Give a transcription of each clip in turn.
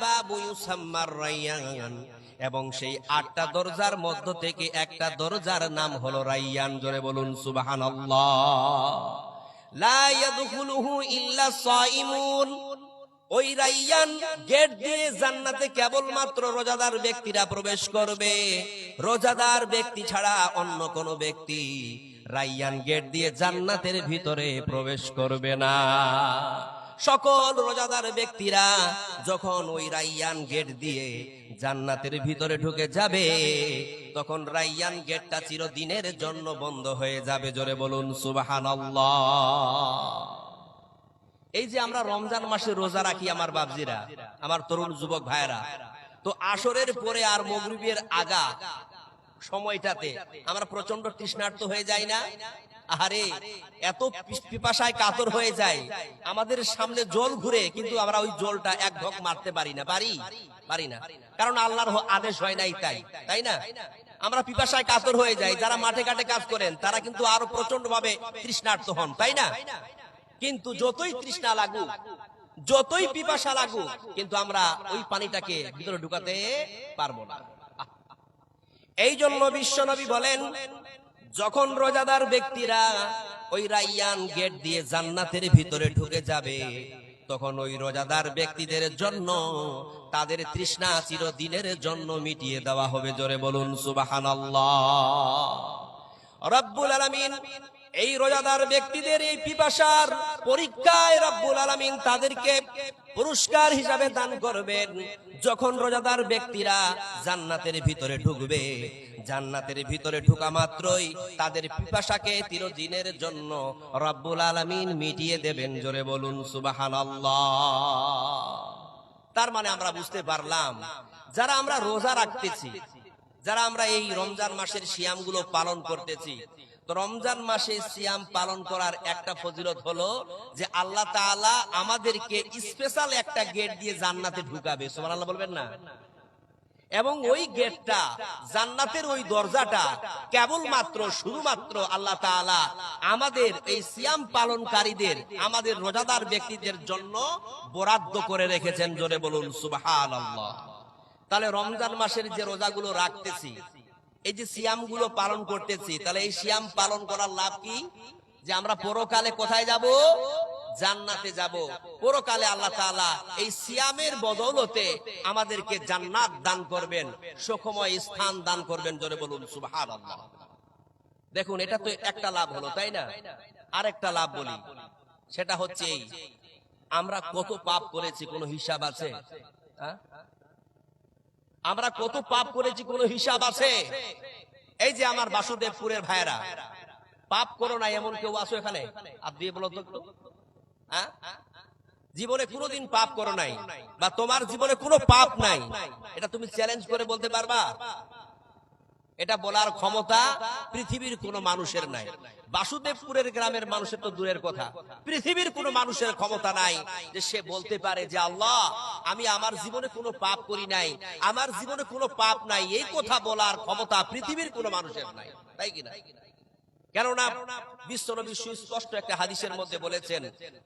বাবু ইউসাম্মার রায়্যান, এবং সেই 8টা দরজার মধ্য থেকে একটা দরজার নাম হলো রায়্যান। জোরে বলুন সুবহানাল্লাহ। লা ইয়াদখুলুহু ইল্লা সাইমুন, ওই রায়্যান গেট দিয়ে জান্নাতে কেবলমাত্র রোজাদার ব্যক্তিরা প্রবেশ করবে। রোজাদার ব্যক্তি ছাড়া অন্য কোন ব্যক্তি রায়্যান গেট দিয়ে জান্নাতের ভিতরে প্রবেশ করবে না। সকল রোজাদার ব্যক্তিরা যখন ওই রায়্যান গেট দিয়ে জান্নাতের ভিতরে ঢুকে যাবে, তখন রায়্যান গেটটা চিরদিনের জন্য বন্ধ হয়ে যাবে। জোরে বলুন সুবহানাল্লাহ। এই যে আমরা রমজান মাসে রোজা রাখি আমার বাপজিরা, আমার তরুণ যুবক ভাইরা, তো আসরের পরে আর মাগরিবের আগা সময়টাতে আমরা প্রচন্ড তৃষ্ণার্ত হয়ে যাই না? আরে এত পিপাসায় কাতর হয়ে যায়, আমাদের সামনে জল ঘুরে, কিন্তু আমরা ওই জলটা এক ঢোক মারতে পারি না। পারি না, কারণ আল্লাহর আদেশ হয় নাই, তাই না? আমরা পিপাসায় কাতর হয়ে যাই। যারা মাঠে ঘাটে কাজ করেন তারা কিন্তু আরো প্রচন্ড ভাবে তৃষ্ণার্ত হন, তাই না? কিন্তু যতই তৃষ্ণা লাগুক, যতই পিপাসা লাগুক, কিন্তু আমরা ওই পানিটাকে ভিতরে ঢুকাতে পারবো না। এই জন্য বিশ্বনবী বলেন, যখন রোজাদার ব্যক্তিরা ওই রায়্যান গেট দিয়ে জান্নাতের ভিতরে ঢুকে যাবে, তখন ওই রোজাদার ব্যক্তিদের জন্য তাদের তৃষ্ণা চিরদিনের জন্য মিটিয়ে দেওয়া হবে। জোরে বলুন সুবহানাল্লাহ। রব্বুল আলামিন এই রোজাদার ব্যক্তিদের এই পিপাসার পরীক্ষায় রব্বুল আলামিন তাদেরকে পুরস্কার হিসাবে দান করবেন। যখন রোজাদার ব্যক্তিরা জান্নাতের ভিতরে ঢুকবে, জান্নাতের ভিতরে ঢোকা মাত্রই তাদের পিপাসাকে চিরদিনের জন্য রব্বুল আলামিন মিটিয়ে দেবেন। জোরে বলুন সুবহানাল্লাহ। তার মানে আমরা বুঝতে পারলাম, যারা আমরা রোজা রাখতেছি, যারা আমরা এই রমজান মাসের সিয়ামগুলো পালন করতেছি, তো রমজান মাসে সিয়াম পালন করার একটা ফজিলত হলো যে আল্লাহ তাআলা আমাদেরকে স্পেশাল একটা গেট দিয়ে জান্নাতে ঢুকাবে। সুবহানাল্লাহ বলবেন না? এবং ওই গেটটা, জান্নাতের ওই দরজাটা কেবলমাত্র শুধুমাত্র আল্লাহ তাআলা আমাদের এই সিয়াম পালনকারীদের, আমাদের রোজাদার ব্যক্তিদের জন্য বরাদ্দ করে রেখেছেন। জোরে বলুন সুবহানাল্লাহ। তাহলে রমজান মাসের যে রোজাগুলো রাখতেছি, এই যে সিয়ামগুলো পালন করতেছি, তাহলে এই সিয়াম পালন করার লাভ কি? যে আমরা পরকালে কোথায় যাব? জান্নাতে যাব। পরকালে আল্লাহ তাআলা এই সিয়ামের বদৌলতে আমাদেরকে জান্নাত দান করবেন, সুখময় স্থান দান করবেন। জোরে বলুন সুবহানাল্লাহ। দেখুন, এটা তো একটা লাভ হলো, তাই না? আরেকটা লাভ বলি, সেটা হচ্ছে এই, আমরা কত পাপ করেছি কোনো হিসাব আছে? আমরা কত পাপ করেছি কোনো হিসাব আছে? এই যে আমার বাসুদেবপুরের ভাইরা, পাপ করো না এমন কেউ আছো এখানে? আর দিয়ে বলো তো, জীবনে কোনোদিন পাপ করো নাই, বা তোমার জীবনে কোনো পাপ নাই, এটা তুমি চ্যালেঞ্জ করে বলতে পারবা? এটা বলার ক্ষমতা পৃথিবীর কোন মানুষের নাই। বাসুদেবপুরের গ্রামের মানুষের তো দূরের কথা, পৃথিবীর কোন মানুষের ক্ষমতা নাই যে সে বলতে পারে যে আল্লাহ, আমি আমার জীবনে কোনো পাপ করি নাই, আমার জীবনে কোনো পাপ নাই। এই কথা বলার ক্ষমতা পৃথিবীর কোন মানুষের নাই, তাই কিনা? কেননা বিশ্বনবী সুস্পষ্ট একটা হাদিসের মধ্যে বলেছেন,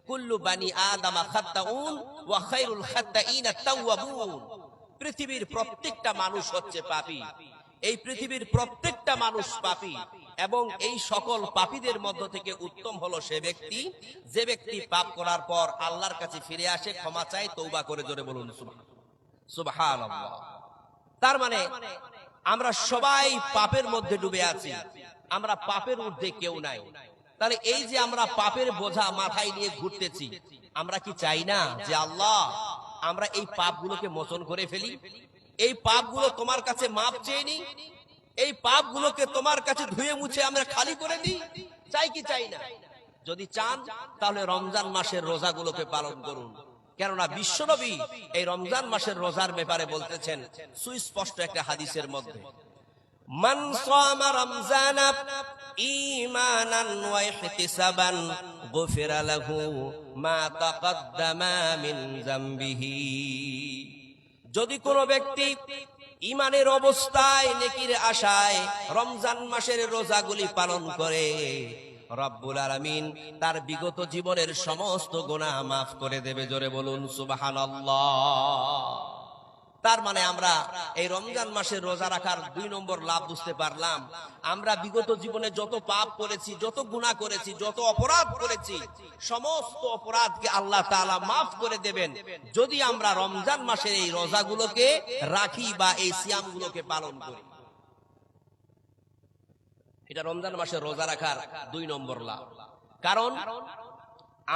কুল্লু বানি আদামা খাত্তাউন ওয়া খায়রুল খাত্তাইনা তাওয়াবুন। পৃথিবীর প্রত্যেকটা মানুষ হচ্ছে পাপী, এই পৃথিবীর প্রত্যেকটা মানুষ পাপী, এবং এই সকল পাপীদের মধ্য থেকে উত্তম হলো সে ব্যক্তি যে ব্যক্তি পাপ করার পর আল্লাহর কাছে ফিরে আসে, ক্ষমা চায়, তওবা করে। জোরে বলুন সুবহানাল্লাহ। তার মানে আমরা সবাই পাপের মধ্যে ডুবে আছি, আমরা পাপের ঊর্ধ্বে কেউ নাই। তাহলে এই যে আমরা পাপের বোঝা মাথায় নিয়ে ঘুরতেছি, আমরা কি চাই না যে আল্লাহ, আমরা এই পাপগুলোকে মোচন করে ফেলি, এই পাপগুলো তোমার কাছে মাপ চেয়ে নি, এই পাপগুলোকে তোমার কাছে ধুয়ে মুছে আমরা খালি করে দিই? চাই কি চাই না? যদি চান তাহলে রমজান মাসের রোজাগুলোকে পালন করুন। কেননা বিশ্বনবী এই রমজান মাসের রোজার ব্যাপারে বলতেছেন সুস্পষ্ট একটা হাদিসের মধ্যে, মান সামা রমজানা ঈমানান ওয়া ইহতিসাবান গুফিরা লাহু মা তাকাদ্দামা মিন যামবিহি। যদি কোনো ব্যক্তি ঈমানের অবস্থায়, নেকির আশায় রমজান মাসের রোজাগুলি পালন করে, রব্বুল আলামিন তার বিগত জীবনের সমস্ত গুনাহ মাফ করে দেবে। জোরে বলুন সুবহানাল্লাহ। তার মানে আমরা এই রমজান মাসে রোজা রাখার 2 নম্বর লাভ বুঝতে পারলাম, আমরা বিগত জীবনে যত পাপ করেছি, যত গুনাহ করেছি, যত অপরাধ করেছি, সমস্ত অপরাধকে আল্লাহ তাআলা মাফ করে দেবেন যদি আমরা রমজান মাসের এই রোজাগুলোকে রাখি বা এই সিয়ামগুলোকে পালন করি। এটা রমজান মাসে রোজা রাখার 2 নম্বর লাভ। কারণ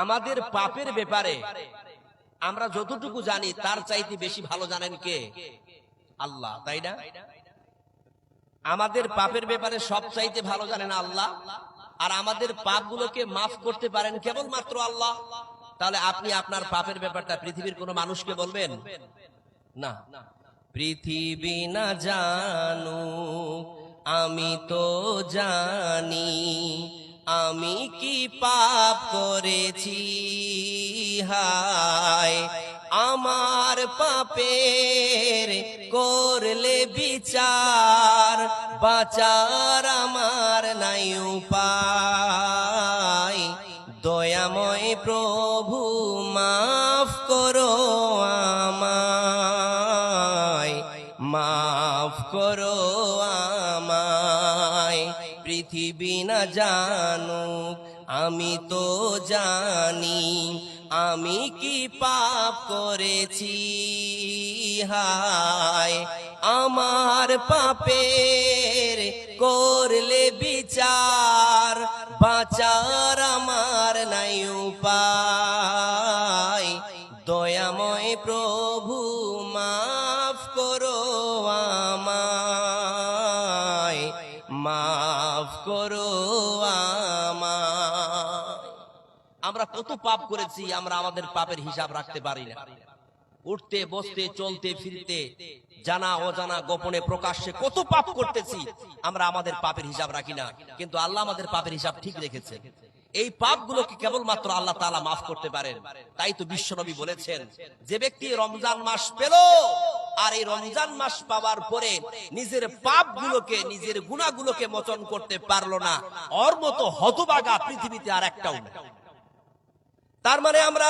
আমাদের পাপের ব্যাপারে আমরা যতটুকু জানি তার চাইতে বেশি ভালো জানেন কে? আল্লাহ, তাই না? আমাদের পাপের ব্যাপারে সব চাইতে ভালো জানেন আল্লাহ, আর আমাদের পাপগুলোকে মাফ করতে পারেন কেবলমাত্র আল্লাহ। তাহলে আপনি আপনার পাপের ব্যাপারটা পৃথিবীর কোনো মানুষকে বলবেন না? পৃথিবী না জানুক আমি তো জানি, আমি কি পাপ করেছি, হায় আমার পাপের করলে বিচার, বাঁচার আমার নাই উপায়, দয়াময় প্রভু মাফ করো আমায়, মাফ করো আমায়। পৃথিবী না জানুক আমি তো জানি, আমি কি পাপ করেছি, হায় আমার পাপের করলে বিচার, বাঁচার আমার নাই উপায়, দয়াময় প্রভু মাফ করো আমায়, মাফ করো আমায়। আমরা কত পাপ করেছি, আমরা আমাদের পাপের হিসাব রাখতে পারি না। উঠতে বসতে চলতে ফিরতে জানা অজানা গোপনে প্রকাশ্যে কত পাপ করতেছি, আমরা আমাদের পাপের হিসাব রাখি না। কিন্তু আল্লাহ আমাদের পাপের হিসাব ঠিক রেখেছে। এই পাপগুলোকে কেবলমাত্র আল্লাহ তাআলা মাফ করতে পারেন। তাই তো বিশ্বনবী বলেছেন, যে ব্যক্তি রমজান মাস পেল আর এই রমজান মাস পাওয়ার পরে নিজের পাপগুলোকে, নিজের গুনাহগুলোকে মোচন করতে পারলো না, ওর মতো হতভাগা পৃথিবীতে আর একটাও নেই। তার মানে আমরা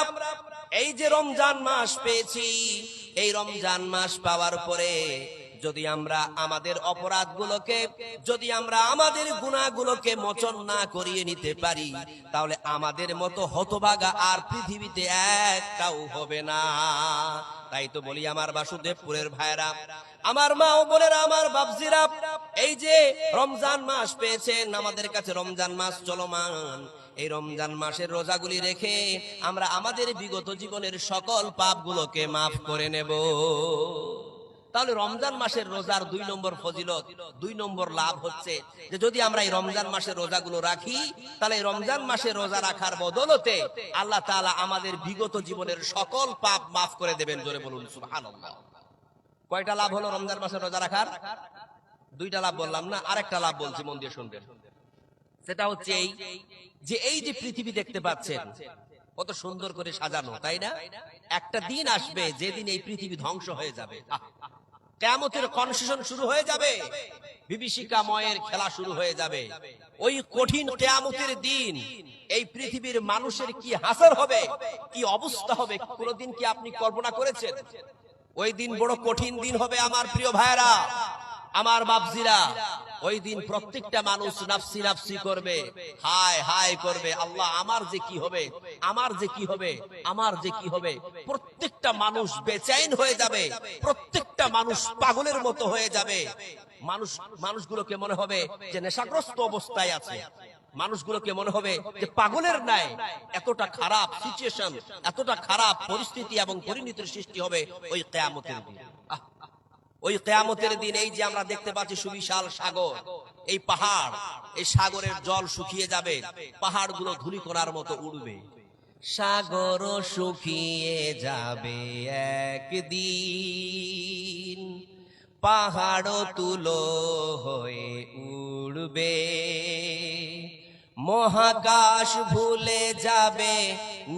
এই যে রমজান মাস পেয়েছি, এই রমজান মাস পাওয়ার পরে যদি আমরা আমাদের অপরাধগুলোকে, যদি আমরা আমাদের গুনাহগুলোকে মোচন না করিয়ে নিতে পারি, তাহলে আমাদের মতো হতভাগা আর পৃথিবীতে একটাও হবে না। তাই তো বলি আমার বাসুদেবপুরের ভাইরা, আমার মা ও বোনেরা, আমার বাপজিরা, এই যে রমজান মাস পেয়েছেন, আমাদের কাছে রমজান মাস চলমান, এই রমজান মাসের রোজাগুলি রেখে আমরা আমাদের বিগত জীবনের সকল পাপগুলোকে মাফ করে নেব। তাহলে রমজান মাসের রোজার 2 নম্বর ফজিলত, 2 নম্বর লাভ হচ্ছে যে যদি আমরা এই রমজান মাসের রোজাগুলো রাখি, তাহলে এই রমজান মাসের রোজা রাখার বদলতে আল্লাহ তাআলা আমাদের বিগত জীবনের সকল পাপ মাফ করে দেবেন। জোরে বলুন সুবহানাল্লাহ। কয়টা লাভ হলো রমজান মাসের রোজা রাখার? 2টা লাভ বললাম না, আরেকটা লাভ বলছি, মন দিয়ে শুনবেন। সেটা হচ্ছে এই যে, এই যে পৃথিবী দেখতে পাচ্ছেন কত সুন্দর করে সাজানো, তাই না? একটা দিন আসবে যেদিন এই পৃথিবী ধ্বংস হয়ে যাবে, কিয়ামতের কনসেশন শুরু হয়ে যাবে, বিভীষিকাময়ের খেলা শুরু হয়ে যাবে। ওই কঠিন কিয়ামতের দিন এই পৃথিবীর মানুষের কি হাসর হবে, কি অবস্থা হবে, কোনদিন কি আপনি কল্পনা করেছেন? ওই দিন বড় কঠিন দিন হবে আমার প্রিয় ভাইরা, আমার বাপজিরা। ওই দিন প্রত্যেকটা মানুষ নাফসি নাফসি করবে, হায় হায় করবে, আল্লাহ আমার যে কি হবে, আমার যে কি হবে, আমার যে কি হবে। প্রত্যেকটা মানুষ বেচैन হয়ে যাবে, প্রত্যেকটা মানুষ পাগলের মতো হয়ে যাবে। মানুষগুলোকে মনে হবে যে নেশাগ্রস্ত অবস্থায় আছে, মানুষগুলোকে মনে হবে যে পাগলের ন্যায়। এতটা খারাপ সিচুয়েশন, এতটা খারাপ পরিস্থিতি এবং পরিণতির সৃষ্টি হবে ওই কিয়ামতের দিন। ওই কিয়ামতের দিন এই যে আমরা দেখতে পাচ্ছি সুবিশাল সাগর, এই পাহাড়, এই সাগরের জল শুকিয়ে যাবে, পাহাড়গুলো ধূলিকণার মতো উড়বে, সাগর শুকিয়ে যাবে একদিন, পাহাড় তুলো হয়ে উড়বে, মহাকাশ ভুলে যাবে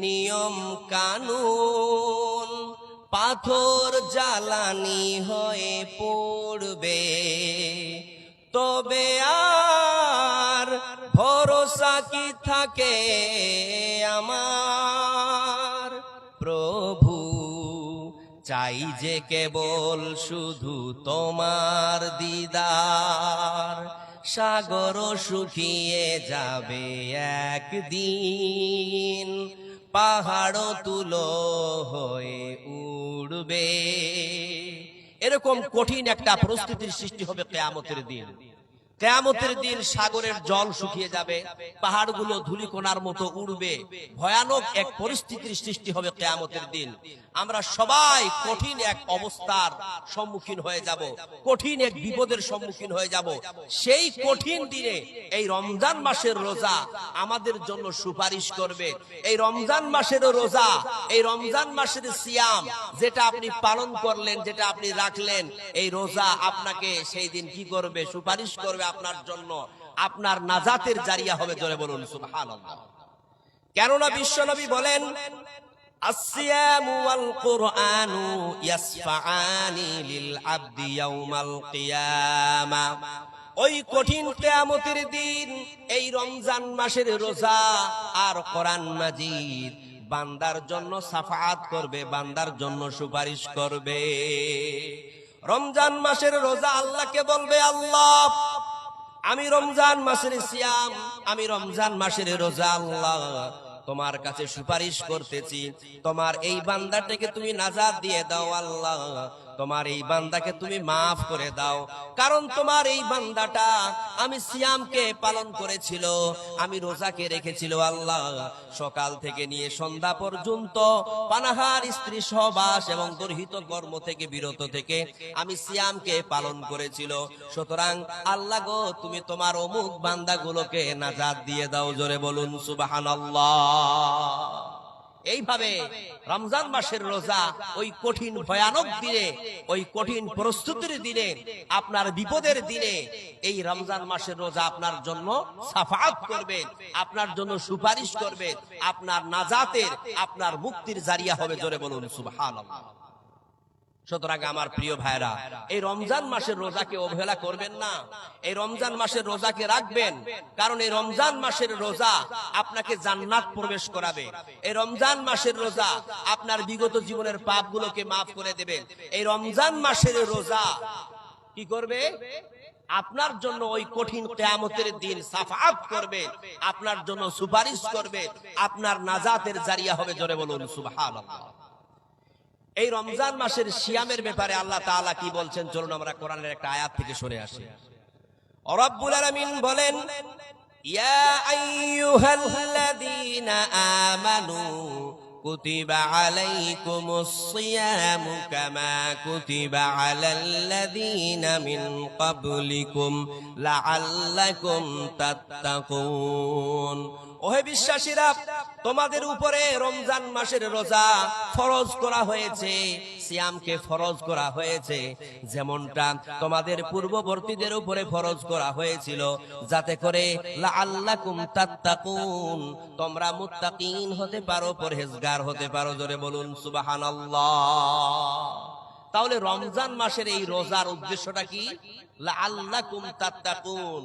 নিয়ম কানুন, পাথর জ্বালানি হয়ে পড়বে, তবে আর ভরসা কি থাকে আমার, প্রভু চাই যে কেবল শুধু তোমার দিদার, সাগর শুকিয়ে যাবে একদিন, পাহাড় তুলো হয়ে উড়বে। এরকম কঠিন একটা পরিস্থিতির সৃষ্টি হবে কিয়ামতের দিন। কিয়ামতের দিন সাগরের জল শুকিয়ে যাবে, পাহাড়গুলো ধূলিকণার মতো উড়বে, ভয়ানক এক পরিস্থিতির সৃষ্টি হবে কিয়ামতের দিন। আমরা সবাই কঠিন এক অবস্থার সম্মুখীন হয়ে যাব, কঠিন এক বিপদের সম্মুখীন হয়ে যাব। সেই কঠিন দিনে এই রমজান মাসের রোজা আমাদের জন্য সুপারিশ করবে। এই রমজান মাসের রোজা, এই রমজান মাসের সিয়াম যেটা আপনি পালন করলেন, যেটা আপনি রাখলেন, এই রোজা আপনাকে সেই দিন কি করবে? সুপারিশ করবে আপনার জন্য, আপনার নাজাতের জারিয়া হবে। জোরে বলুন সুবহানাল্লাহ। কেননা বিশ্বনবী বলেন, আসসিয়ামু ওয়াল কুরআনু ইয়াসফাআনি লিল আবদি ইয়াউমাল কিয়ামা। ওই কঠিন কিয়ামতের দিন এই রমজান মাসের রোজা আর কোরআন মাজিদ বান্দার জন্য সাফাআত করবে, বান্দার জন্য সুপারিশ করবে। রমজান মাসের রোজা আল্লাহকে বলবে, আল্লাহ আমি রমজান মাসের সিয়াম, আমি রমজান মাসের রোজা আল্লাহ তোমার কাছে সুপারিশ করতেছি, তোমার এই বান্দাটাকে তুমি নাজাত দিয়ে দাও আল্লাহ, তোমার এই বান্দাকে তুমি মাফ করে দাও। কারণ তোমার এই বান্দাটা আমি সিয়ামকে পালন করেছিল, আমি রোজাকে রেখেছিল আল্লাহ, সকাল থেকে নিয়ে সন্ধ্যা পর্যন্ত পানাহার, স্ত্রী সহবাস এবং গর্হিত কর্ম থেকে বিরত থেকে আমি সিয়ামকে পালন করেছিল। সুতরাং আল্লাহ গো, তুমি তোমার অমুক বান্দাগুলোকে নাজাত দিয়ে দাও। জোরে বলুন সুবহানাল্লাহ। এইভাবে রমজান মাসের রোজা ওই কঠিন ভয়ানক দিনে, ওই কঠিন প্রস্তুতির দিনে, আপনার বিপদের দিনে এই রমজান মাসের রোজা আপনার জন্য সাফাত করবে, আপনার জন্য সুপারিশ করবে, আপনার নাজাতের, আপনার মুক্তির জারিয়া হবে। জোরে বলুন সুবহানাল্লাহ। সুতরাং আমার প্রিয় ভাইরা, এই রমজান মাসের রোজাকে অবহেলা করবেন না, এই রমজান মাসের রোজাকে রাখবেন। কারণ এই রমজান মাসের রোজা আপনাকে জান্নাত প্রবেশ করাবে। এই রমজান মাসের রোজা আপনার বিগত জীবনের পাপগুলোকে মাফ করে দেবে। এই রমজান মাসের রোজা কি করবে? আপনার জন্য ওই কঠিন কিয়ামতের দিন সাফাত করবে, আপনার জন্য সুপারিশ করবে, আপনার নাজাতের জারিয়া হবে। জোরে বলুন সুবহানাল্লাহ। এই রমজান মাসের সিয়ামের ব্যাপারে আল্লাহ তাআলা কি বলছেন, চলুন আমরা কোরআনের একটা আয়াত থেকে শুনে আসি। রব্বুল আলামিন বলেন, ইয়া আইয়ুহাল্লাযীনা আমানু কুতিবা আলাইকুমুস সিয়ামু কামা কুতিবা আলাল্লাযীনা মিন ক্বাবলিকুম লাআল্লাকুম তাত্তাকুন। ওহে বিশ্বাসীরা, তোমাদের উপরে রমজান মাসের রোজা ফরজ করা হয়েছে, সিয়ামকে ফরজ করা হয়েছে, যেমনটা তোমাদের পূর্ববর্তীদের উপরে ফরজ করা হয়েছিল, যাতে করে লাআল্লাকুম তাত্তাকুন, তোমরা মুত্তাকিন হতে পারো, পরহেজগার হতে পারো। জোরে বলুন সুবহানাল্লাহ। তাহলে রমজান মাসের এই রোজার উদ্দেশ্যটা কি? লাআল্লাকুম তাত্তাকুন,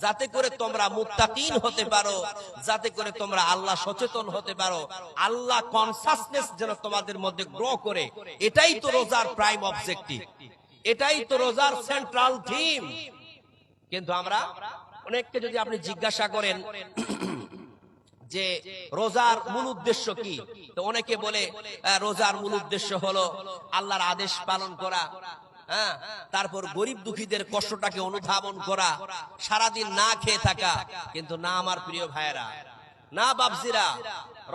যাতে করে তোমরা মুত্তাকিন হতে পারো, যাতে করে তোমরা আল্লাহ সচেতন হতে পারো, আল্লাহ কনসাসনেস যেন তোমাদের মধ্যে গ্রো করে। এটাই তো রোজার প্রাইম অবজেক্টিভ, এটাই তো রোজার সেন্ট্রাল থিম। কিন্তু আমরা অনেককে যদি আপনি জিজ্ঞাসা করেন যে রোজার মূল উদ্দেশ্য কি, তো অনেকে বলে রোজার মূল উদ্দেশ্য হলো আল্লাহর আদেশ পালন করা, তারপর গরিব দুঃখীদের কষ্টটাকে অনুধাবন করা, সারাদিন না খেয়ে থাকা। কিন্তু না আমার প্রিয় ভাইয়েরা, না বাপজিরা,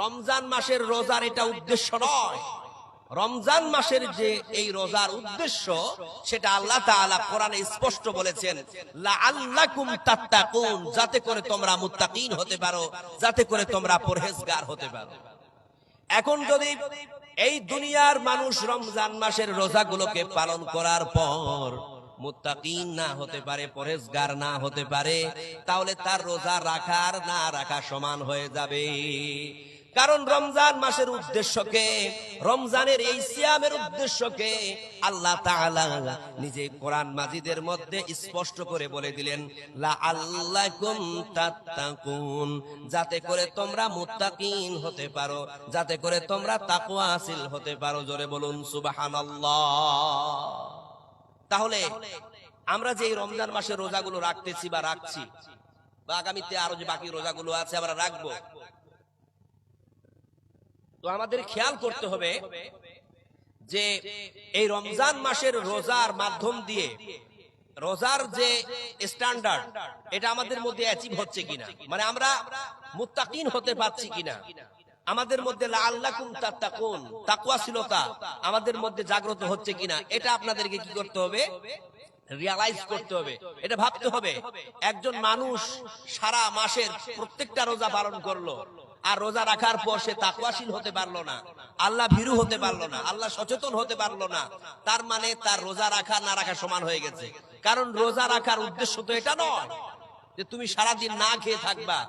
রমজান মাসের রোজার এটা উদ্দেশ্য নয়। রমজান মাসের যে এই রোজার উদ্দেশ্য, সেটা আল্লাহ তাআলা কোরআনে স্পষ্ট বলেছেন, লাআল্লাকুম তাত্তাকুন, যাতে করে তোমরা মুত্তাকিন হতে পারো, যাতে করে তোমরা পরহেজগার হতে পারো। এখন যদি এই দুনিয়ার মানুষ রমজান মাসের রোজাগুলোকে পালন করার পর মুত্তাকিন না হতে পারে, পরহেজগার না হতে পারে, তাহলে তার রোজা রাখা আর না রাখা সমান হয়ে যাবে। কারণ রমজান মাসের উদ্দেশ্যকে, রমজানের এই সিয়ামের উদ্দেশ্যকে আল্লাহ তাআলা নিজে কোরআন মাজিদের মধ্যে স্পষ্ট করে বলে দিলেন, লাআল্লাকুম তাত্তাকুন, যাতে করে তোমরা মুত্তাকিন হতে পারো, যাতে করে তোমরা তাকওয়া হাসিল হতে পারো। জোরে বলুন সুবহানাল্লাহ। তাহলে আমরা যে এই রমজান মাসের রোজাগুলো রাখতেছি বা রাখছি, বা আগামীতে আরো যে বাকি রোজাগুলো আছে আমরা রাখবো, তো আমাদের খেয়াল করতে হবে যে এই রমজান মাসের রোজার মাধ্যম দিয়ে রোজার যে স্ট্যান্ডার্ড, এটা আমাদের মধ্যে অ্যাচিভ হচ্ছে কিনা, মানে আমরা মুত্তাকিন হতে পারছি কিনা, আমাদের মধ্যে লাআল্লাকুম তাত্তাকুন, তাকওয়াশীলতা আমাদের মধ্যে জাগ্রত হচ্ছে কিনা, এটা আপনাদেরকে কি করতে হবে? রিয়ালাইজ করতে হবে, এটা ভাবতে হবে। একজন মানুষ সারা মাসের প্রত্যেকটা রোজা পালন করলো, আর রোজা রাখার পর সে তাকওয়াশীল হতে পারলো না, আল্লাহ ভীরু হতে পারলো না, আল্লাহ সচেতন হতে পারলো না, তার মানে তার রোজা রাখা না রাখা সমান হয়ে গেছে। কারণ রোজা রাখার উদ্দেশ্য তো এটা নয় যে তুমি সারাদিন না খেয়ে থাকবা।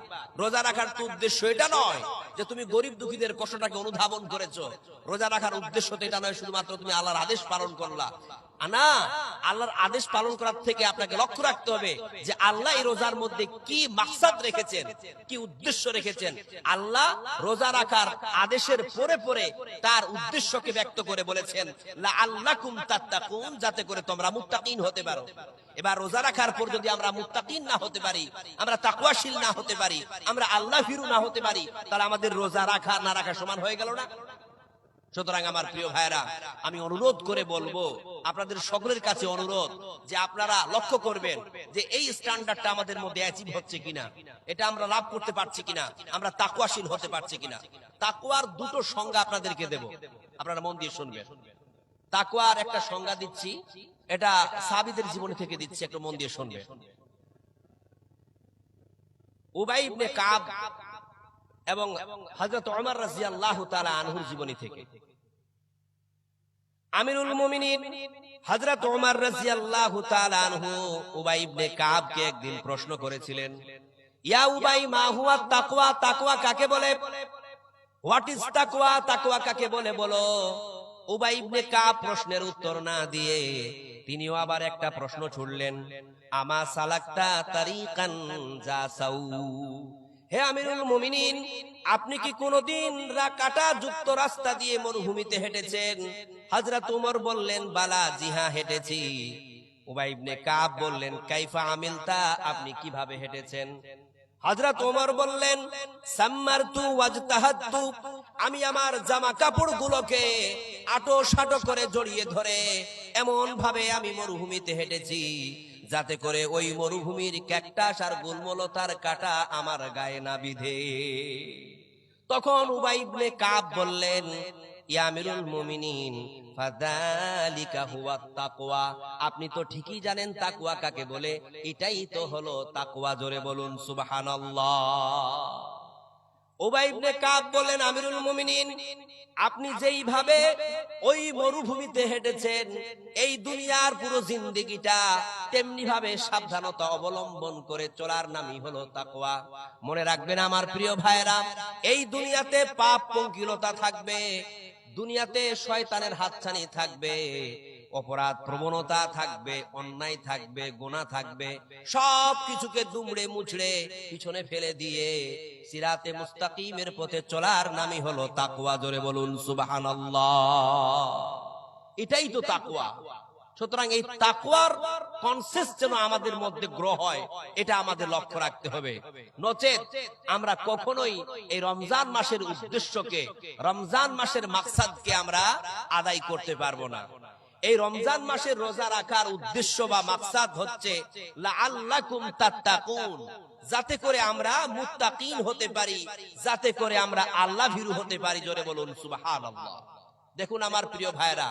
রোজা রাখার তো উদ্দেশ্য এটা নয় যে তুমি গরিব দুঃখীদের কষ্টটাকে অনুধাবন করেছো। রোজা রাখার উদ্দেশ্য তো এটা নয় শুধুমাত্র তুমি আল্লাহর আদেশ পালন করলা। না, আল্লাহর আদেশ পালন করার থেকে আপনাকে লক্ষ্য রাখতে হবে যে আল্লাহ এই রোজার মধ্যে কি মাকসাদ রেখেছেন, কি উদ্দেশ্য রেখেছেন। আল্লাহ রোজা রাখার আদেশের পরে পরে তার উদ্দেশ্যকে ব্যক্ত করে বলেছেন, লাআল্লাকুম তাত্তাকুন, যাতে করে তোমরা মুত্তাকিন হতে পারো। এবার রোজা রাখার পর যদি আমরা মুত্তাকিন না হতে পারি, আমরা তাকওয়াশীল না হতে পারি, আমরা আল্লাহ ভীরু না হতে পারি, তাহলে আমাদের রোজা রাখা না রাখা সমান হয়ে গেল না? সুতরাং আমার প্রিয় ভাইরা, আমি অনুরোধ করে বলবো, আপনাদের সকলের কাছে অনুরোধ যে আপনারা লক্ষ্য করবেন যে এই স্ট্যান্ডার্ডটা আমাদের মধ্যে অ্যাচিভ হচ্ছে কিনা, এটা আমরা লাভ করতে পারছি কিনা, আমরা তাকওয়াশীল হতে পারছি কিনা। তাকওয়ার দুটো সংজ্ঞা আপনাদেরকে দেব, আপনারা মন দিয়ে শুনবেন। তাকওয়ার একটা সংজ্ঞা দিচ্ছি, এটা সাহাবীদের জীবন থেকে দিচ্ছি, একটু মন দিয়ে শুনবেন। উবাই ইবনে কাব এবং হযরত ওমর রাদিয়াল্লাহু তাআলা আনহুর জীবনী থেকে। আমিরুল মুমিনিন হযরত ওমর রাদিয়াল্লাহু তাআলা আনহু উবাই ইবনে কাবকে একদিন প্রশ্ন করেছিলেন, ইয়া উবাই, মা হুয়া তাকওয়া, তাকওয়া কাকে বলে? হোয়াট ইজ তাকওয়া, তাকওয়া কাকে বলে বলো। উবাই ইবনে কাব প্রশ্নের উত্তর না দিয়ে তিনিও আবার একটা প্রশ্ন ছুড়লেন, আমা সালাকতা তারিকান জাসাউ, হে আমিরুল মুমিনিন, আপনি কি কোনদিন কাঁটা যুক্ত রাস্তা দিয়ে মরুভূমিতে হেঁটেছেন? হযরত ওমর বললেন, বালা, জি হ্যাঁ হেঁটেছি। উবাই ইবনে কাব বললেন, কাইফা আমিলতা, আপনি কিভাবে হেঁটেছেন? হযরত ওমর বললেন, সাম্মারতু ওয়াজতাহাদতু, আমি আমার জামা কাপড়গুলোকে আটো সাটো করে জড়িয়ে ধরে এমন ভাবে আমি মরুভূমিতে হেঁটেছি যাতে করে ওই মরুভূমির ক্যাকটাস আর গুলমলতার কাঁটা আমার গায়ে না বিধে। তখন উবাই ইবনে কাব বললেন, ইয়া আমিরুল মুমিনিন, ফাযালিকা হুয়াত তাকওয়া, আপনি তো ঠিকই জানেন তাকওয়া কাকে বলে, এটাই তো হলো তাকওয়া। জোরে বলুন সুবহানাল্লাহ। উবাই ইবনে কাব বলেন, আমিরুল মুমিনিন, আপনি যেইভাবে ওই মরুভূমিতে হেঁটেছেন এই দুনিয়ার পুরো জিন্দেগিটা তেমনি ভাবে সাবধানতা অবলম্বন করে চলার নামই হলো তাকওয়া। মনে রাখবেন আমার প্রিয় ভাইরা, এই দুনিয়াতে পাপ পঙ্কিলতা থাকবে, দুনিয়াতে শয়তানের হাতছানি থাকবে, অপরাধ প্রবণতা থাকবে, অন্যায় থাকবে, গুনাহ থাকবে, সব কিছুকে দুমড়ে মুচড়ে পিছনে ফেলে দিয়ে সিরাতে মুস্তাকিমের পথে চলার নামই হলো তাকওয়া। জোরে বলুন সুবহানাল্লাহ। এটাই তো তাকওয়া। সুতরাং এই তাকওয়ার কনসেপ্ট যেন আমাদের মধ্যে গ্রো হয়, এটা আমাদের লক্ষ্য রাখতে হবে। নচেত আমরা কখনোই এই রমজান মাসের উদ্দেশ্যকে, রমজান মাসের মাকসাদকে আমরা আদায় করতে পারবো না। এই রমজান মাসের রোজা রাখার উদ্দেশ্য বা মাকসাদ হচ্ছে লাআল্লাকুম তাত্তাকুন, যাতে করে আমরা মুত্তাকিন হতে পারি, যাতে করে আমরা আল্লাহ ভীরু হতে পারি। জোরে বলুন সুবহানাল্লাহ। দেখুন আমার প্রিয় ভাইরা,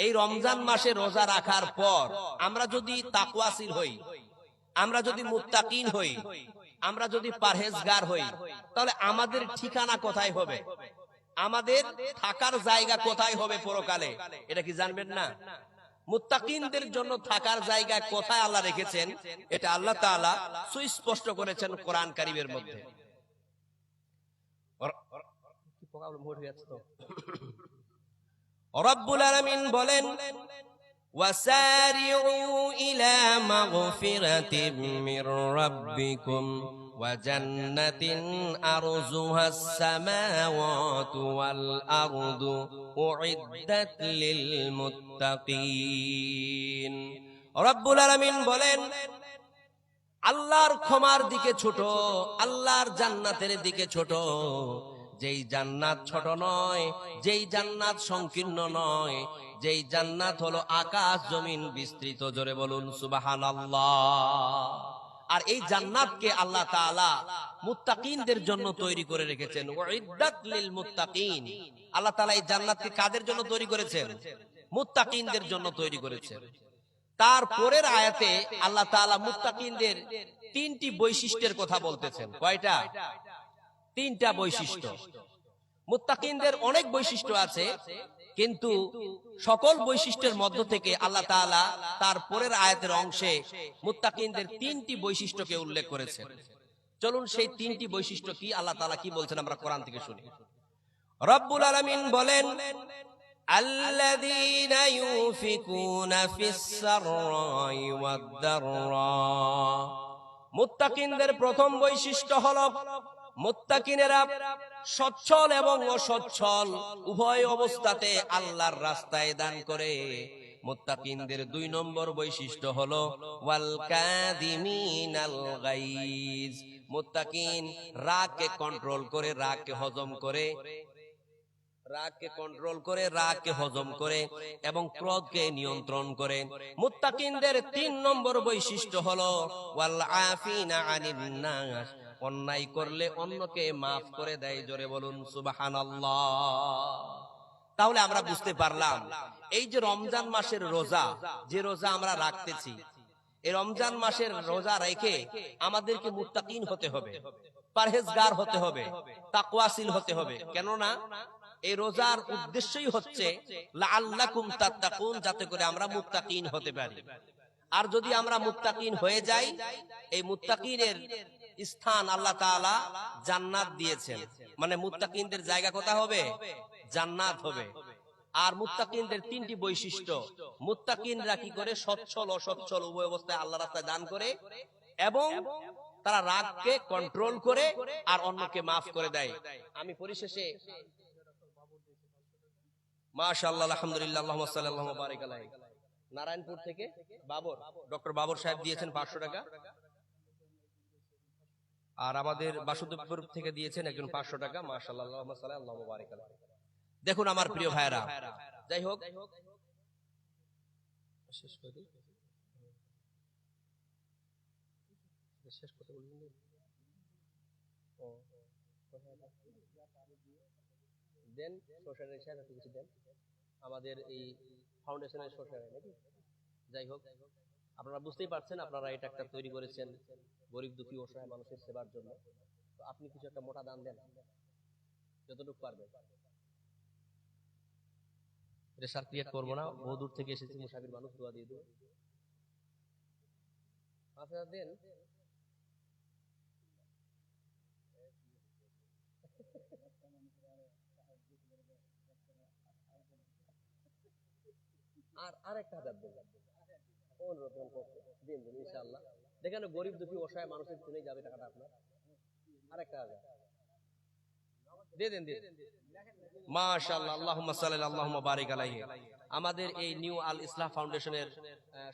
এই রমজান মাসে রোজা রাখার পর আমরা যদি তাকওয়াশীল হই, আমরা যদি মুত্তাকিন হই, আমরা যদি পরহেজগার হই, তাহলে আমাদের ঠিকানা কোথায় হবে, আমাদের থাকার জায়গা কোথায় হবে পরকালে, এটা কি জানবেন না? মুত্তাকিনদের জন্য থাকার জায়গা কোথায় আল্লাহ রেখেছেন, এটা আল্লাহ তাআলা সুস্পষ্ট করেছেন কোরআন কারীমের মধ্যে। প্রবলেম হয়ে যাচ্ছে তো। রব্বুল আলামিন বলেন وسارعوا إلى مغفرة من ربكم وجنة أرضها السماوات والأرض أعدت للمتقين রব্বুল আলামিন বলেন আল্লাহর ক্ষমার দিকে ছোট, আল্লাহর জান্নাতের দিকে ছোট। যেই জান্নাত ছোট নয়, যেই জান্নাত সংকীর্ণ নয়, যেই জান্নাত হলো আকাশ জমিন বিস্তৃত, জোরে বলুন সুবহানাল্লাহ। আর এই জান্নাতকে আল্লাহ তাআলা মুত্তাকিনদের জন্য তৈরি করে রেখেছেন। উইদ্দাত লিল মুত্তাকিন। আল্লাহ তাআলা এই জান্নাতকে কাদের জন্য তৈরি করেছেন? মুত্তাকিনদের জন্য তৈরি করেছেন। তার পরের আয়াতে আল্লাহ তাআলা মুত্তাকিনদের তিনটি বৈশিষ্ট্যের কথা বলতেছেন। কয়টা? তিনটা বৈশিষ্ট্য। মুত্তাকিনদের অনেক বৈশিষ্ট্য আছে, কিন্তু সকল বৈশিষ্ট্যের মধ্য থেকে আল্লাহ তাআলা তার পরের আয়াতের অংশে মুত্তাকিনদের তিনটি বৈশিষ্ট্যকে উল্লেখ করেছেন। চলুন সেই তিনটি বৈশিষ্ট্য কি, আল্লাহ তাআলা কি বলছেন আমরা কোরআন থেকে শুনি। রব্বুল আলামিন বলেন الذين ينفقون في السراء والضراء। মুত্তাকিনদের প্রথম বৈশিষ্ট্য হলো মুত্তাকিনেরা সচ্ছল এবং অসচ্ছল উভয় অবস্থাতে আল্লাহর রাস্তায় দান করে। মুত্তাকিনদের দুই নম্বর বৈশিষ্ট্য হলো ওয়াল কাযিমিনাল গাইজ। মুত্তাকিন রাগকে কন্ট্রোল করে, রাগকে হজম করে, রাগকে কন্ট্রোল করে, রাগকে হজম করে এবং ক্রোধকে নিয়ন্ত্রণ করে। মুত্তাকিনদের তিন নম্বর বৈশিষ্ট্য হলো ওয়াল আফিনা আনিন নাস। অন্যায় করলে অন্যকে মাফ করে দেয়, জোরে বলুন সুবহানাল্লাহ। তাহলে আমরা বুঝতে পারলাম এই যে রমজান মাসের রোজা, যে রোজা আমরা রাখতেছি, এই রমজান মাসের রোজা রেখে আমাদেরকে মুত্তাকিন হতে হবে, পরহেজগার হতে হবে, তাকওয়াশীল হতে হবে। কেননা এই রোজার উদ্দেশ্যই হচ্ছে লাআল্লাকুম তাত্তাকুন, যাতে করে আমরা মুত্তাকিন হতে পারি। আর যদি আমরা মুত্তাকিন হয়ে যাই, এই মুত্তাকিনের স্থান আল্লাহ তাআলা জান্নাত দিয়েছেন। মানে মুত্তাকিনদের জায়গা কোথা হবে? জান্নাত হবে। আর মুত্তাকিনদের তিনটি বৈশিষ্ট্য। মুত্তাকিনরা কি করে? সচ্ছল অসচ্ছল উভয় অবস্থায় আল্লাহর রাস্তায় দান করে এবং তারা রাগকে কন্ট্রোল করে আর অন্যকে মাফ করে দেয়। আমি পরিশেষে মাশাআল্লাহ আলহামদুলিল্লাহ আল্লাহুম্মা সাল্লাল্লাহু ওয়া বারিক আলাইহি, নারায়ণপুর থেকে বাবর, ডক্টর বাবর সাহেব দিয়েছেন 500 টাকা। আর আমাদের বাসুদেবপুর থেকে দিয়েছেন একজন 500 টাকা। মাশাআল্লাহ আল্লাহুম্মা সাল্লাল্লাহু ওয়া বারিক আলাইহি। দেখুন আমার প্রিয় ভাইরা, যাই হোক শেষ করে দিই, শেষ করতে বলুন। দেন সোশ্যাল রেশার একটু কিছু দেন আমাদের এই ফাউন্ডেশনের সোশ্যাল নাকি। যাই হোক আপনারা বুঝতেই পারছেন, আপনারা এটা একটা তৈরি করেছেন গরিব দুঃখী অসহায় মানুষের সেবার জন্য। তো আপনি কিছু একটা মোটা দান দেন যতটুকু পারবেন। প্রেসার ক্রিয়েট করবো না, বহু দূর থেকে এসেছি, মুসাফির মানুষ, দোয়া দিয়ে দেবো। 5000 দেন। আর আরেকটা 1000 দেন, অনুরোধ দিন দিন ইনশাআল্লাহ। দেখেন গরিব দুঃখী অসহায় মানুষের জন্যই যাবে টাকাটা আপনার। আরেকটা 1000 দিয়ে দেন, দিয়ে মাশাআল্লাহ আল্লাহুম্মা সাল্লি আল্লাহুম্মা বারিক আলাইহি। আমাদের এই নিউ আল ইসলাহ ফাউন্ডেশনের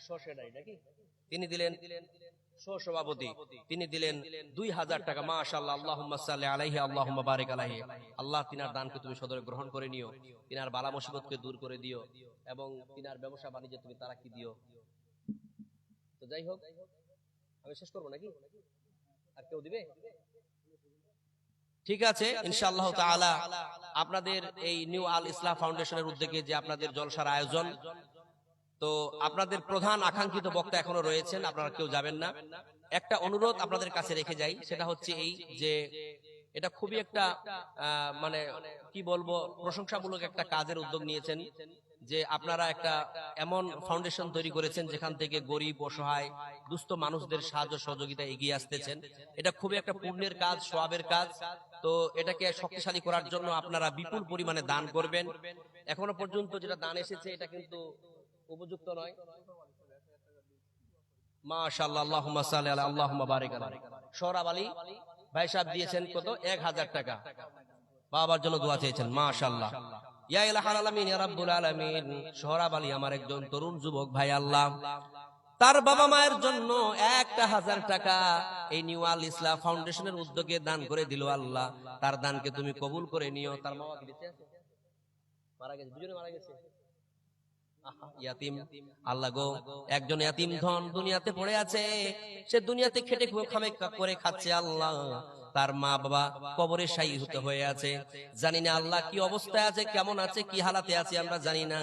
সহসেক্রেটারি নাকি, তিনি দিলেন, সহসভাপতি, তিনি দিলেন 2000 টাকা। মাশাআল্লাহ আল্লাহুম্মা সাল্লি আলাইহি আল্লাহুম্মা বারিক আলাইহি। আল্লাহ তিনার দানকে তুমি সদরে গ্রহণ করে নিও, তিনার বালা মুসিবতকে দূর করে দিও এবং তিনার ব্যবসা বাণিজ্যে তুমি তারাক্কি দিও। তো যাই হোক আমি শেষ করবো নাকি, আর কেউ দিবে? ঠিক আছে ইনশাআল্লাহ তাআলা। আপনাদের এই নিউ আল ইসলাহ ফাউন্ডেশনের উদ্যোগে যে আপনাদের জলসার আয়োজন, তো আপনাদের প্রধান আকাঙ্ক্ষিত বক্তা এখনো রয়েছেন, আপনারা কেউ যাবেন না। একটা অনুরোধ আপনাদের কাছে রেখে যাই, সেটা হচ্ছে এই যে এটা খুবই একটা মানে কি বলবো, প্রশংসামূলক একটা কাজের উদ্যোগ নিয়েছেন যে আপনারা একটা এমন ফাউন্ডেশন তৈরি করেছেন যেখান থেকে গরিব, অসহায়, দুস্থ মানুষদের সাহায্য সহযোগিতা এগিয়ে আসতেছেন। এটা খুবই একটা পুণ্যের কাজ, সওয়াবের কাজ। তো এটাকে শক্তিশালী করার জন্য আপনারা বিপুল পরিমাণে দান করবেন। এখনো পর্যন্ত যেটা দান এসেছে এটা কিন্তু উপযুক্ত নয়। মাশাআল্লাহ, আল্লাহুম্মা সাল্লি আলা, আল্লাহুম্মা বারিক আলা। সোহরাব আলী ভাই সাহেব দিয়েছেন কত? 1000 টাকা। বাবার জন্য দোয়া চেয়েছেন। মাশাআল্লাহ। ইয়া ইলাহাল আলামিন, ইয়া রাব্বুল আলামিন, সোহরাব আলী আমার একজন তরুণ যুবক ভাই, আল্লাহ তার বাবা মায়ের জন্য 1000 টাকা এই নিউ আল ইসলাম ফাউন্ডেশনের উদ্যোগে দান করে দিল। আল্লাহ তার দানকে তুমি কবুল করে নিও। তার মা বাবা বেঁচে আছে? মারা গেছে, দুজনে মারা গেছে। ইয়াতিম, আল্লাহ গো, একজন ইয়াতিম ধন দুনিয়াতে পড়ে আছে, সে দুনিয়াতে খেটে খামে করে খাচ্ছে। আল্লাহ তার মা বাবা কবরে শায়ী হতে হয়ে আছে, জানি না আল্লাহ কি অবস্থায় আছে, কেমন আছে, কি হালাতে আছে আমরা জানি না।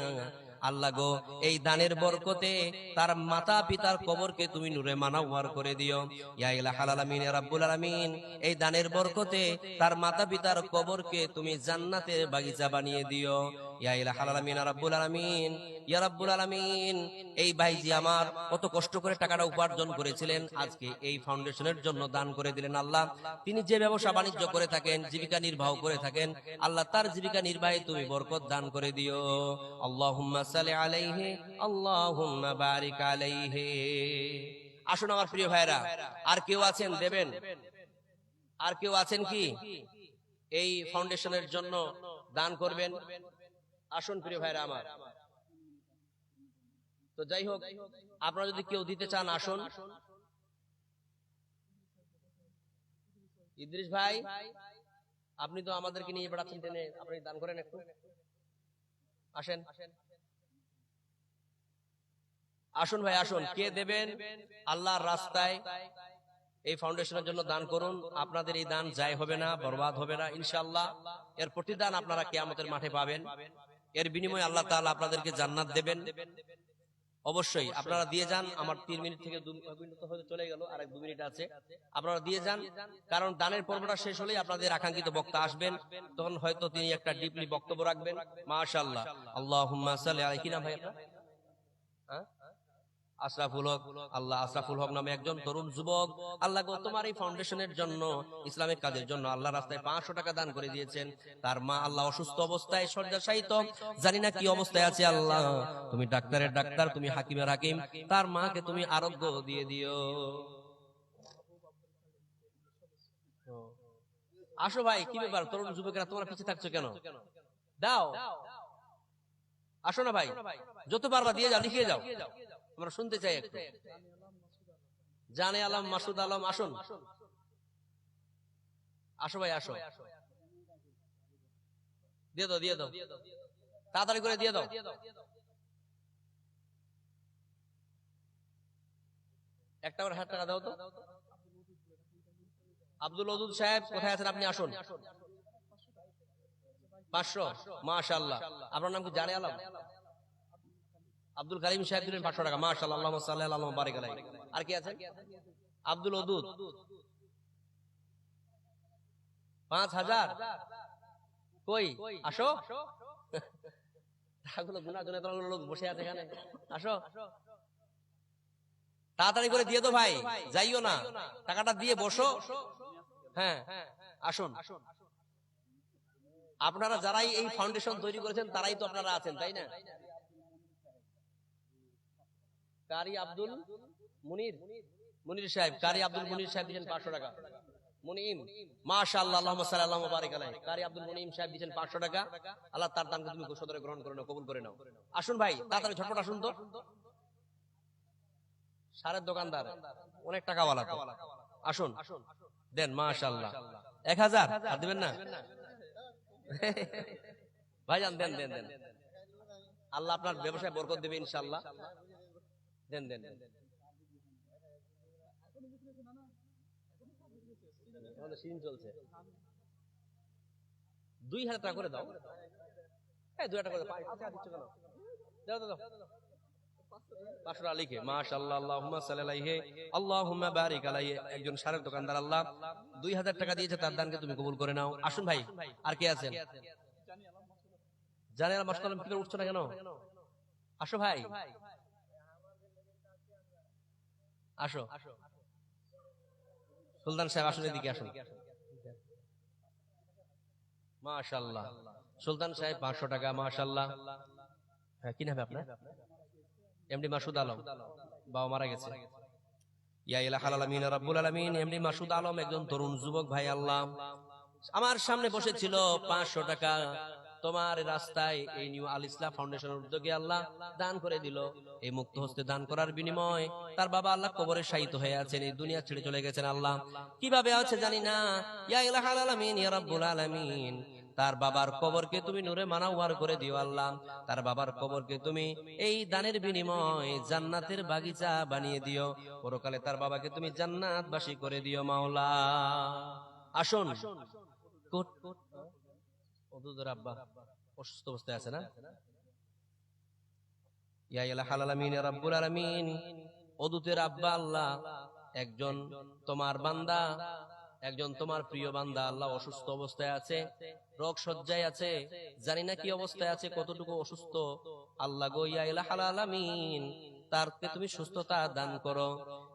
আল্লাহ গো, এই দানের বরকতে তার মাতা পিতার কবরকে তুমি নূরে মানাওয়ার করে দিও। ইয়া ইলাহাল আলামিন, ইয়া রাব্বুল আলামিন, এই দানের বরকতে তার মাতা পিতার কবরকে তুমি জান্নাতের বাগিচা বানিয়ে দিও। ইয়া ইলাহাল আলামিন, ইয়া রাব্বুল আলামিন, ইয়া রাব্বুল আলামিন, এই ভাইজি আমার কত কষ্ট করে টাকাটা উপার্জন করেছিলেন, আজকে এই ফাউন্ডেশনের জন্য দান করে দিলেন। আল্লাহ তিনি যে ব্যবসা বাণিজ্য করে থাকেন, জীবিকা নির্বাহ করে থাকেন, আল্লাহ তার জীবিকা নির্বাহে তুমি বরকত দান করে দিও। আল্লাহুম্মা সাল্লি আলাইহি, আল্লাহুম্মা বারিক আলাইহি। আসুন আমার প্রিয় ভাইরা, আর কেউ আছেন দেবেন? আর কেউ আছেন কি এই ফাউন্ডেশনের জন্য দান করবেন? আসুন প্রিয় ভাইরা আমার। তো যাই হোক, আপনারা যদি কেউ দিতে চান আসুন। ইদ্রিস ভাই, আপনি তো আমাদেরকে নিয়ে বেড়াচ্ছেন টেনে, আপনি দান করেন একটু। আসেন আসুন ভাই আসুন, কে দেবেন? আল্লাহর রাস্তায় এই ফাউন্ডেশনের জন্য দান করুন। আপনাদের এই দান যায় হবে না, বরবাদ হবে না ইনশাআল্লাহ। এর প্রতিদান আপনারা কিয়ামতের মাঠে পাবেন। এর বিনিময়ে আল্লাহ তাআলা আপনাদেরকে জান্নাত দেবেন। অবশ্যই আপনারা দিয়ে যান। আমার 3 মিনিট থেকে 2 মিনিট হতে চলে গেল, আর 2 মিনিট আছে। আপনারা দিয়ে যান, কারণ দানের পর্বটা শেষ হলেই আপনাদের আকাঙ্ক্ষিত বক্তা আসবেন, তখন হয়তো তিনি একটা ডিপলি বক্তব্য রাখবেন। মাশাআল্লাহ। আল্লাহুম্মা সাল্লি আলাইহি। কি নাম ভাই আপনার? হ্যাঁ, আশরাফুল হক। আল্লাহ আশরাফুল হক নামে একজন তরুণ যুবক, আল্লাহ গো তোমার এই ফাউন্ডেশনের জন্য, ইসলামিক কাজের জন্য আল্লাহ রাস্তায় 500 টাকা দান করে দিয়েছেন। তার মা আল্লাহ অসুস্থ অবস্থায় শয্যাশায়িত, জানি না কি অবস্থায় আছে। আল্লাহ তুমি ডাক্তারের ডাক্তার, তুমি হাকিমের হাকিম, তার মাকে তুমি আরোগ্য দিয়ে দিও। আসো ভাই, কি ব্যাপার তরুণ যুবকেরা তোমরা পিছিয়ে থাকছো কেন? দাও, আসো না ভাই, যত পারবা দিয়ে যাও, লিখিয়ে যাও, আমরা শুনতে চাই একটু। জানে আলম, মাসুদ আলম, আসুন। আসো ভাই আসো, দিয়ে দাও, দিয়ে দাও, তাড়াতাড়ি করে দিয়ে দাও। একটা করে 1000 টাকা দাও তো। আব্দুল ওদুদ সাহেব কোথায় আছেন? আপনি আসুন। 500। মাশাআল্লাহ। আপনার নাম কি? জানে আলম। আব্দুল কারিম সাহেব দিলেন 500 টাকা। মাশাআল্লাহ, আল্লাহুম্মা সাল্লি আলা আল্লাহুম্মা বারিক আলাইহি। আর কি আছেন? আব্দুল ওদুদ 5000। কই আসো, টাকাগুলো গুনার জন্য এতগুলো লোক বসে আছে এখানে। আসো, তাড়াতাড়ি করে দিয়ে দাও ভাই, যাইও না, টাকাটা দিয়ে বসো। হ্যাঁ আসুন। আপনারা যারাই এই ফাউন্ডেশন তৈরি করেছেন তারাই তো আপনারা আছেন, তাই না? কারি আব্দুল মুনির, মুনির সাহেব, কারি আব্দুল মুনির সাহেব দিয়েছেন 500 টাকা। মুনিম, মাশাআল্লাহ, আল্লাহুম্মা সাল্লি আলা মুবারিক আলাইহি। কারি আব্দুল মুনিম সাহেব দিয়েছেন 500 টাকা। আল্লাহ তার দানকে তুমি সদরে গ্রহণ করে নাও, কবুল করে নাও। আসুন ভাই, তাড়াতাড়ি ঝটপট আসুন তো। সারের দোকানদার অনেক টাকাওয়ালা তো, আসুন দেন। মাশাআল্লাহ, 1000 আর দিবেন না ভাইজান? দেন দেন দেন, আল্লাহ আপনার ব্যবসায় বরকত দেবে ইনশাআল্লাহ। দেন দেন, সিজন চলছে। 2000 টাকা করে দাও। হ্যাঁ, 2000 টাকা করে দাও। দাও দাও দাও, 500 টাকা লিখে। মাশাআল্লাহ, আল্লাহুম্মা সাল্লি আলাইহি, আল্লাহুম্মা বারিক আলাইহি। একজন সারের দোকানদার, আল্লাহ 2000 টাকা দিয়েছে, তার দানকে তুমি কবুল করে নাও। আসুন ভাই, আর কে আছেন? জানেন মাশাআল্লাহ কি করে উঠছো না কেন? আসো ভাই, আসো। সুলতান সাহেব আসুন, এদিকে আসুন। মাশাআল্লাহ, সুলতান সাহেব 500 টাকা। মাশাআল্লাহ। হ্যাঁ, কি নাম আপনার? এমডি মাসুদ আলম, বাবা মারা গেছে। ইয়া ইলাহাল আলামিন রাব্বুল আলামিন। এমডি মাসুদ আলম একজন তরুণ যুবক ভাই, আল্লাহ আমার সামনে বসেছিল 500 টাকা তোমার রাস্তায় এই নিউ আল ইসলাম ফাউন্ডেশনের উদ্যোগে আল্লাহ দান করে দিল। এই মুক্ত হস্তে দান করার বিনিময় তার বাবা আল্লাহ কবরে শায়িত হয়ে আছেন, এই দুনিয়া ছেড়ে চলে গেছেন। আল্লাহ কিভাবে আছে জানি না। ইয়া ইলাহাল আলামিন ইয়া রাব্বুল আলামিন, তার বাবার কবরকে তুমি নূরে মানাওয়ার করে দিও আল্লাহ। তার বাবার কবরকে তুমি এই দানের বিনিময় জান্নাতের বাগিচা বানিয়ে দিও। পরকালে তার বাবাকে তুমি জান্নাতবাসী করে দিও মাওলা। আসুন। আব্বা অসুস্থ অবস্থায় আছে না? ইয়া ইলাহাল আলামিন ইয়া রাব্বুল আলামিন, ওদুতের আব্বা আল্লাহ একজন তোমার বান্দা, একজন তোমার প্রিয় বান্দা আল্লাহ অসুস্থ অবস্থায় আছে, রোগ সজ্জায় আছে, জানি না কি অবস্থায় আছে, কতটুকু অসুস্থ। আল্লাহ গো ইয়া ইলাহাল আলামিন, তারকে তুমি সুস্থতা দান করো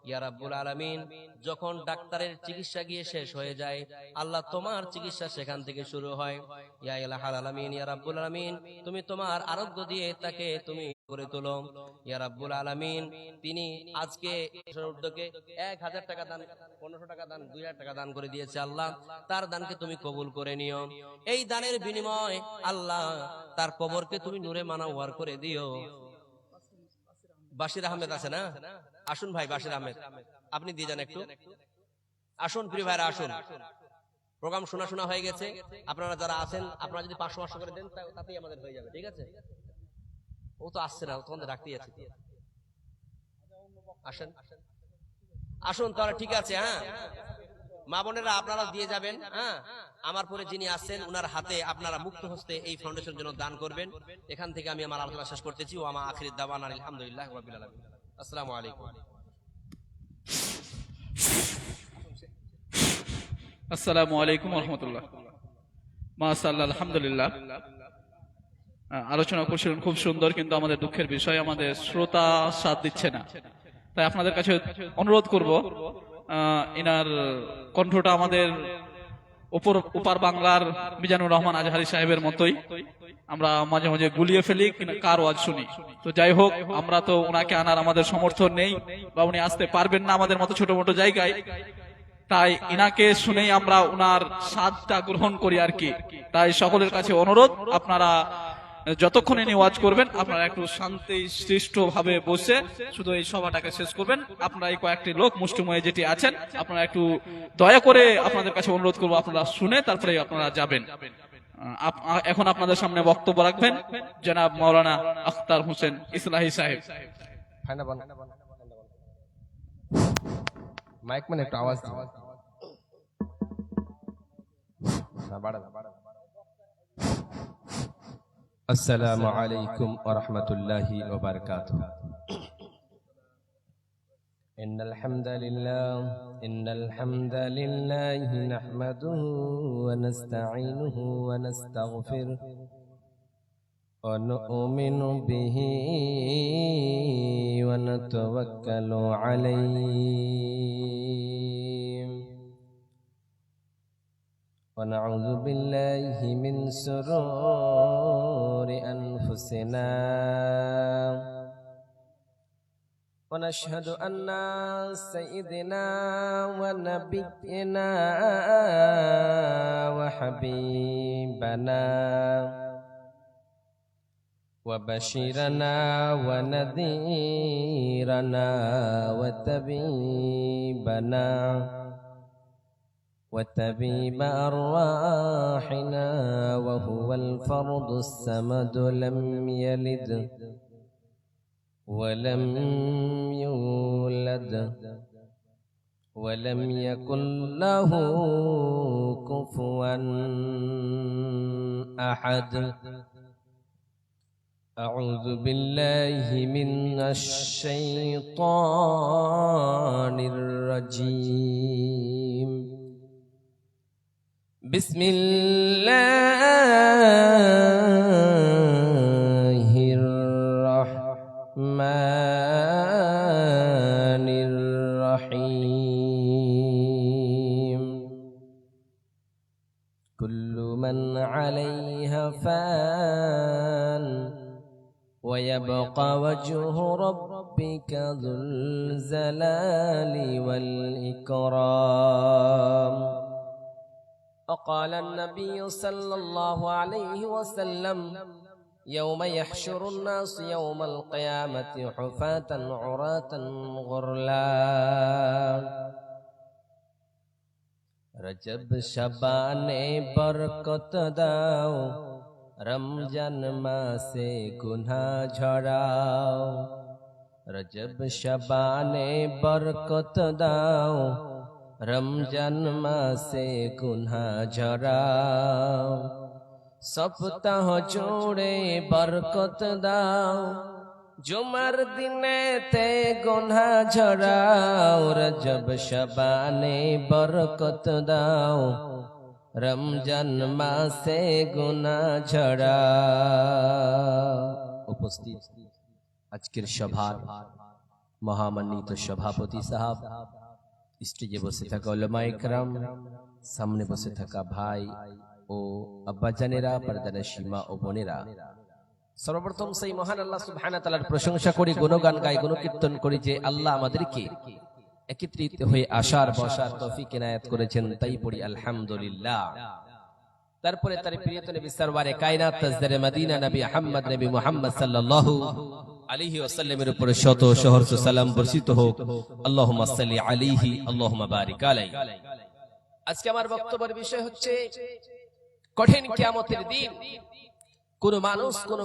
ইয়া রাব্বুল আলামিন। যখন ডাক্তারের চিকিৎসা গিয়ে শেষ হয়ে যায়, আল্লাহ তোমার চিকিৎসা সেখান থেকে শুরু হয়। ইয়া ইলাহাল আলামিন ইয়া রাব্বুল আলামিন, তুমি তোমার আরোগ্য দিয়ে তাকে তুমি করে তোলো ইয়া রাব্বুল আলামিন। তিনি আজকে উদ্যোগে 1000 টাকা দান, 1500 টাকা দান, 2000 টাকা দান করে দিয়েছে। আল্লাহ তার দানকে তুমি কবুল করে নিও। এই দানের বিনিময় আল্লাহ তার কবরকে তুমি নূরে মানাওয়ার করে দিও। বাশির আহমেদ আছে না? আসুন ভাই, বাশির আহমেদ আপনি দিয়ে যান একটু। আসুন প্রিয় ভাইরা, আসুন। প্রোগ্রাম শোনা হয়ে গেছে। আপনারা যারা আছেন, আপনারা যদি 500 করে দেন তাতেই আমাদের হয়ে যাবে, ঠিক আছে? ও তো আসছে না, তখন রাখতেই আছে। আসেন, আসুন তাহলে, ঠিক আছে। হ্যাঁ মা বোনেরা, আপনারা দিয়ে যাবেন। হ্যাঁ, আমার পরে যিনি আছেন উনার হাতে আপনারা মুক্ত হস্তে এই ফাউন্ডেশন জন্য দান করবেন। এখান থেকে আমি আমার আলোচনা শেষ করতেছি। ওয়া মা আখিরুদ দাওয়ানা আলহামদুলিল্লাহ রাব্বিল আলামিন। আসসালামু আলাইকুম। আসসালামু আলাইকুম ওয়া রাহমাতুল্লাহ। মাশাআল্লাহ, আলহামদুলিল্লাহ। আলোচনা করছিলেন খুব সুন্দর, কিন্তু আমাদের দুঃখের বিষয় আমাদের শ্রোতা সাথ দিচ্ছে না। তাই আপনাদের কাছে অনুরোধ করব, ইনার কণ্ঠটা আমাদের ওপার বাংলার মিজানুর রহমান আজহারি সাহেবের মতোই আমরা মাঝে মাঝে গুলিয়ে ফেলি, কার ওয়াজ শুনি। তো যাই হোক, আমরা তো ওনাকে আনার আমাদের সমর্থন নেই, বা উনি আসতে পারবেন না আমাদের মতো ছোট মোটো জায়গায়। তাই ইনাকে শুনেই আমরা উনার স্বাদটা গ্রহণ করি আর কি। তাই সকলের কাছে অনুরোধ, আপনারা যতক্ষণ ইনি ওয়াজ করবেন আপনারা একটু শান্তি সৃষ্ট ভাবে বসে শুধু এই সভাটাকে শেষ করবেন। আপনারা এই কয়েকটি লোক মুষ্টিময় যেটি আছেন, আপনারা একটু দয়া করে আপনাদের কাছে অনুরোধ করবো, আপনারা শুনে তারপরে আপনারা যাবেন। এখন আপনাদের সামনে বক্তব্য রাখবেন জনাব মাওলানা আখতার হোসেন ইসলাহি সাহেব। মাইক মানে একটু আওয়াজ আসসালামু আলাইকুম ওয়া রাহমাতুল্লাহি ওয়া বারাকাতুহু। ইন্নাল হামদালিল্লাহি নাহমাদুহু ওয়া নাস্তাঈনুহু ওয়া নাস্তাগফিরুহু ওয়া নু'মিনু বিহি ওয়া নাতাওয়াক্কালু আলাইহি ونعوذ بالله من شرور أنفسنا ونشهد أن سيدنا ونبينا وحبيبنا وبشيرنا ونذيرنا وطبيبنا وطبيب أرواحنا وهو الفرد الصمد لم يلد ولم يولد ولم يكن له كفوا أحد. أعوذ بالله من الشيطان الرجيم. بسم الله الرحيم كل من عليها فان ويبقى وجه ربك ذو الجلال والإكرام وقال النبي صلى الله عليه وسلم يوم يحشر الناس يوم القيامة حفاة عراة غرلا रजब शबाने बरकत दाओ रमजान मासे गुनाह झड़ाओ रजब शबाने बरकत दाओ रमजान मासे गुनाह झड़ाओ सप्ताह जोड़े बरकत दाओ जुमर दिने ते गुनाह झड़ाओ रजब शबाने बरकत दाओ रमजान मासे गुनाह झड़ाओ उपस्थित আজকের সভার মহামান্বিত সভাপতি সাহেব, স্টেজে বসে থাকা উলামায়ে কেরাম, সামনে বসে থাকা ভাই ও আব্বাজানেরা, পর্দানশী মা ও বোনেরা, সর্বপ্রথম সেই মহান আল্লাহ সুবহানাহু ওয়া তাআলার প্রশংসা করি, গুণগান গাই, গুণকীর্তন করি যে আল্লাহ আমাদেরকে একত্রিত হয়ে আসার বসার তৌফিক ইনায়াত করেছেন, তাই পড়ি আলহামদুলিল্লাহ। তারপরে তার প্রিয়তম নবী সরওয়ারে কায়নাত তাজদারে মদিনা নবী আহমদ নবী মুহাম্মদ সাল্লাল্লাহু আলাইহি ওয়াসাল্লামের উপরে শত সহস্র সালাম বর্ষিত হোক। আল্লাহুম্মা সাল্লি আলাইহি আল্লাহুম্মা বারিক আলাইহি। আজকে আমার বক্তব্যের বিষয় হচ্ছে কঠিন কিয়ামতের দিন। কোন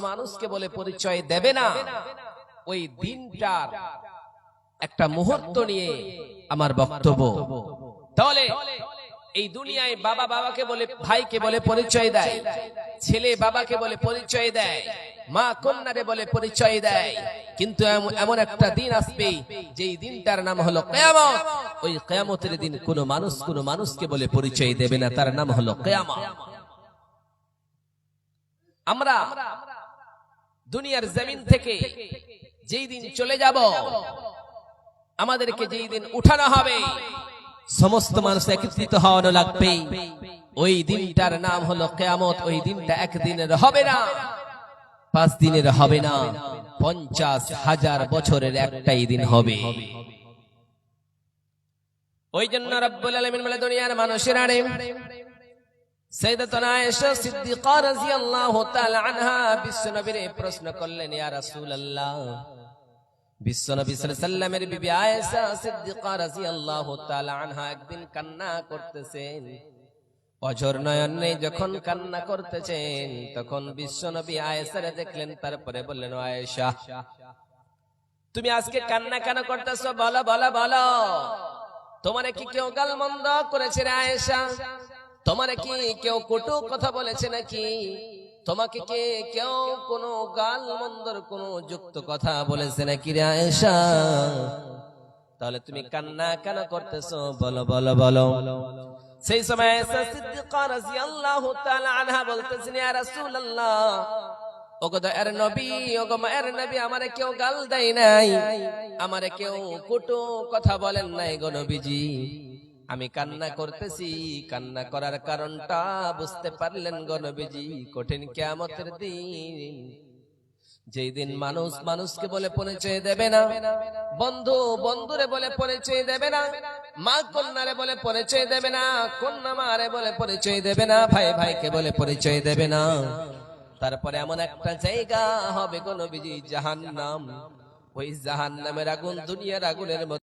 মানুষকে বলে পরিচয় দেবে না, ওই দিনটার একটা মুহূর্ত নিয়ে আমার বক্তব্য। তাহলে এই দুনিয়ায় বাবা বাবাকে বলে, ভাইকে বলে পরিচয় দেয়, ছেলে বাবাকে বলে পরিচয় দেয়, মা কন্যারে বলে পরিচয় দেয়, কিন্তু এমন একটা দিন আসবে যেই দিনটার নাম হলো কিয়ামত। ওই কিয়ামতের দিন কোন মানুষকে বলে পরিচয় দেবে না, তার নাম হলো কিয়ামত। আমরা দুনিয়ার জমিন থেকে যেই দিন চলে যাব, আমাদেরকে যেই দিন উঠানো হবে, সমস্ত মানুষ একত্রিত হওয়ানো লাগবে, ওই দিনটার নাম হলো কিয়ামত। ওই দিনটা একদিনের হবে না, 5 দিনের হবে না, 50,000 বছরের একটাই দিন হবে। ওই জন্য রব্বুল আলামিন বলে, দুনিয়ার মানুষের আরে সাইয়্যিদাতুনা আয়েশা সিদ্দিকা রাদিয়াল্লাহু তাআলা আনহা বিশ্বনবীর প্রশ্ন করলেন, ইয়া রাসূলুল্লাহ, বিশ্বনবী সাল্লাল্লাহু আলাইহি সাল্লামের বিবি আয়েশা সিদ্দিকা রাদিয়াল্লাহু তাআলা আনহা একদিন কান্না করতেছেন। অঝর নয়ন নেই, যখন কান্না করতেছেন তখন বিশ্বনবী আয়েশারে দেখলেন, তারপরে বললেন, ও আয়েশা, তুমি আজকে কান্না কেন করতেছো? বলো বলো বলো, তোমারে কি কেউ গালমন্দ করেছে রে আয়েশা? তোমারে কি কেউ কটু কথা বলেছে নাকি? তোমাকে কে কেউ কোনো গালমন্দর কোনো যুক্ত কথা বলেছে নাকি রে আয়েশা? তাহলে তুমি কান্না কেন করতেছো? বলো বলো বলো। সেই সময় আয়েশা সিদ্দিকা রাদিয়াল্লাহু তাআলা আনহা বলতেছেন, ইয়া রাসূলুল্লাহ, ওগো দয়ার নবী, ওগো মায়ের নবী, আমারে কেউ গাল দেয় নাই, আমারে কেউ কটু কথা বলেন নাই গো নবীজি। আমি কান্না করতেছি, কান্না করার কারণটা বুঝতে পারলেন গো নবীজি? কঠিন কিয়ামতের দিন, যেই দিন মানুষ মানুষকে বলে পরিচয় দেবে না, বন্ধু বন্ধুরে বলে পরিচয় দেবে না, মা কন্যারে বলে পরিচয় দেবে না, কন্যা মারে বলে পরিচয় দেবে না, ভাই ভাইকে বলে পরিচয় দেবে না। তারপরে এমন একটা জায়গা হবে গো নবীজি, জাহান্নাম। ওই জাহান্নামের আগুন দুনিয়ার আগুনের মতো